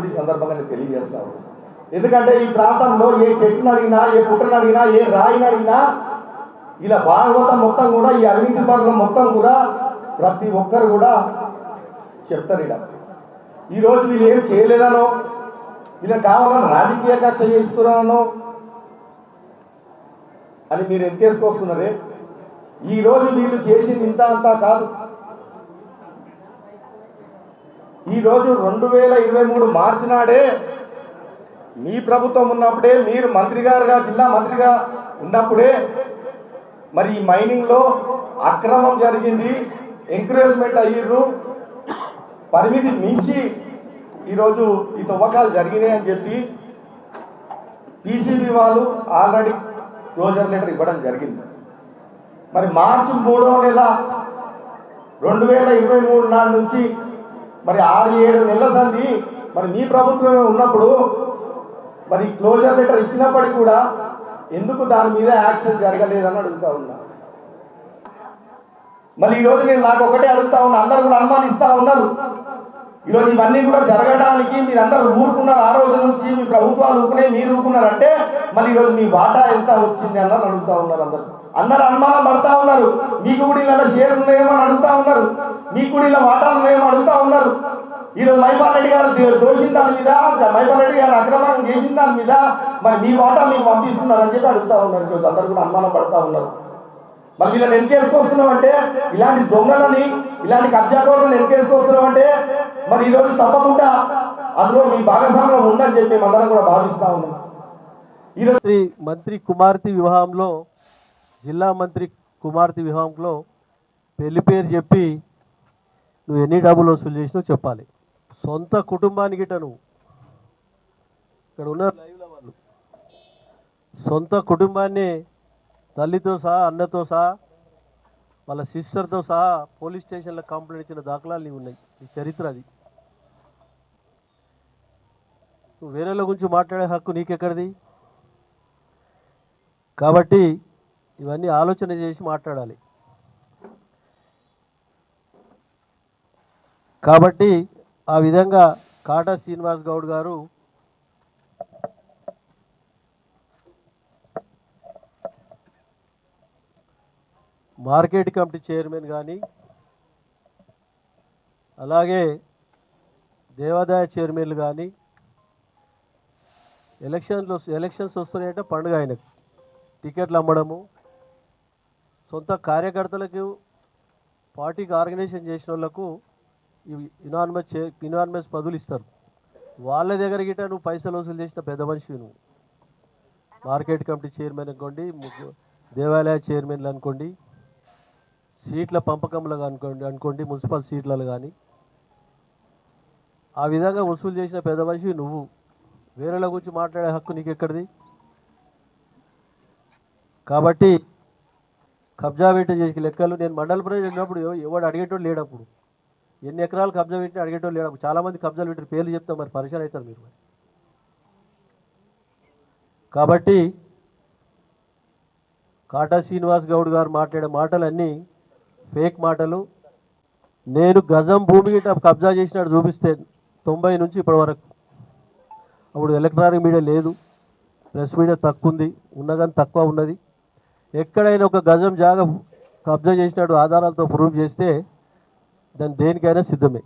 ఈ సందర్భంగా నేను తెలియజేస్తాను. ఎందుకంటే ఈ ప్రాంతంలో ఏ చెట్టును అడిగినా, ఏ పుట్టను అడిగినా, ఏ రాయిని అడిగినా ఇలా భాగవతం మొత్తం కూడా ఈ అవినీతి పరులు మొత్తం కూడా ప్రతి ఒక్కరు కూడా చెప్తారు. ఇలా ఈరోజు వీళ్ళు ఏం చేయలేదనో, వీళ్ళకి కావాలని రాజకీయ కక్ష చేస్తున్నానో అని మీరు ఎంకేసుకొస్తున్నారే. ఈరోజు వీళ్ళు చేసింది ఇంత అంతా కాదు. ఈరోజు 2023 మార్చి నాడే మీ ప్రభుత్వం ఉన్నప్పుడే, మీరు మంత్రి గారుగా, జిల్లా మంత్రిగా ఉన్నప్పుడే మరి ఈ మైనింగ్లో అక్రమం జరిగింది, ఎంకరేజ్మెంట్ అయ్యిర్రు, పరిమితి మించి ఈరోజు ఈ తవ్వకాలు జరిగినాయి అని చెప్పి పీసీబీ వాళ్ళు ఆల్రెడీ క్లోజర్ లెటర్ ఇవ్వడం జరిగింది. మరి మార్చి 3వ నెల 2023 నాటి నుంచి మరి 6-7 నెలల సంది మరి మీ ప్రభుత్వమే ఉన్నప్పుడు మరి క్లోజర్ లెటర్ ఇచ్చినప్పటికీ కూడా ఎందుకు దాని మీద యాక్షన్ జరగలేదని అడుగుతా ఉన్నా. మళ్ళీ ఈరోజు నేను నాకు ఒకటే అడుగుతా ఉన్నా, అందరూ కూడా అనుమానిస్తూ ఉన్నారు. ఈరోజు ఇవన్నీ కూడా జరగడానికి మీరందరూ ఊరుకున్నారు. ఆ రోజు నుంచి మీ ప్రభుత్వాలు ఊరుకునే, మీరు ఊరుకున్నారంటే మళ్ళీ ఈరోజు మీ వాటా ఎంత వచ్చింది అన్నది అడుగుతా ఉన్నారు. అందరూ అనుమానం పడతా ఉన్నారు. మీకు కూడా ఇలా షేర్లు ఉన్నాయేమో అని అడుగుతా ఉన్నారు, మీకు కూడా ఇలా వాటాలు ఉన్నాయేమో అడుగుతా ఉన్నారు. ఈరోజు మైపాల్ రెడ్డి గారు దోషిన దాని మీద, మైపాల్ రెడ్డి గారు అక్రమం చేసిన దాని మీద మరి మీ వాటా మీకు పంపిస్తున్నారు అని చెప్పి అడుగుతా ఉన్నారు. ఈరోజు అందరూ కూడా అనుమానం పడతా ఉన్నారు. మరి వీళ్ళని ఎన్కేసుకొస్తున్నాం అంటే, ఇలాంటి దొంగలని, ఇలాంటి కబ్జాకోరులను ఎన్కేసుకొస్తున్నాం అంటే మరి ఈరోజు తప్పకుండా అందులో మీ భాగస్వామ్యం ఉందని చెప్పి అందరం కూడా భావిస్తా ఉన్నాం. ఈరోజు మంత్రి కుమార్తె వివాహంలో, జిల్లా మంత్రి కుమార్తె వివాహంలో పెళ్లి పేరు చెప్పి నువ్వు ఎన్ని డబ్బులు వసూలు చేసినావు చెప్పాలి. సొంత కుటుంబానికి గిట్ట నువ్వు ఇక్కడ ఉన్న లైవ్ల వాళ్ళు సొంత కుటుంబాన్ని తల్లితో సహా, అన్నతో సహా, వాళ్ళ సిస్టర్తో సహా పోలీస్ స్టేషన్లో కంప్లైంట్ ఇచ్చిన దాఖలాలు నీవు ఉన్నాయి. ఈ చరిత్ర అది. నువ్వు వేరేల గురించి మాట్లాడే హక్కు నీకెక్కడిది? కాబట్టి ఇవన్నీ ఆలోచన చేసి మాట్లాడాలి. కాబట్టి ఆ విధంగా కాటా శ్రీనివాస్ గౌడ్ గారు మార్కెట్ కమిటీ చైర్మన్ కానీ, అలాగే దేవాదాయ చైర్మన్లు కానీ ఎలక్షన్స్ వస్తున్నాయంటే పండుగ ఆయనకు టికెట్లు అమ్మడము, సొంత కార్యకర్తలకు, పార్టీకి ఆర్గనైజేషన్ చేసిన వాళ్ళకు ఇనానిమస్ పదవులు ఇస్తారు. వాళ్ళ దగ్గర గిట్ట నువ్వు పైసలు వసూలు చేసిన పెద్ద మనిషివి నువ్వు. మార్కెట్ కమిటీ చైర్మన్ అనుకోండి, దేవాలయ చైర్మన్లు అనుకోండి, సీట్ల పంపకంలో అనుకోండి, మున్సిపల్ సీట్లలో కానీ ఆ విధంగా వసూలు చేసిన పెద్ద మనిషివి నువ్వు. వేరేల గురించి మాట్లాడే హక్కు నీకు ఎక్కడిది? కాబట్టి కబ్జా పెట్టి చేసే లెక్కలు, నేను మండల ప్రెసిడెంట్ ఉన్నప్పుడు ఎవడు అడిగేటోడు లేడప్పుడు, ఎన్ని ఎకరాలు కబ్జా పెట్టి అడిగేటోళ్ళు లేడప్పుడు. చాలామంది కబ్జాలు పెట్టి పేర్లు చెప్తాం, మరి పరిచయం అవుతారు మీరు. కాబట్టి కాటా శ్రీనివాస్ గౌడ్ గారు మాట్లాడే మాటలన్నీ ఫేక్ మాటలు. నేను గజం భూమి గిట్ట కబ్జా చేసినట్టు చూపిస్తే 90 నుంచి ఇప్పటి వరకు, అప్పుడు ఎలక్ట్రానిక్ మీడియా లేదు, ప్రెస్ మీడియా తక్కువ ఉంది, ఉన్నగాని తక్కువ ఉన్నది. ఎక్కడైనా ఒక గజం జాగా కబ్జా చేసినట్టు ఆధారాలతో ప్రూవ్ చేస్తే దాన్ని దేనికైనా సిద్ధమే.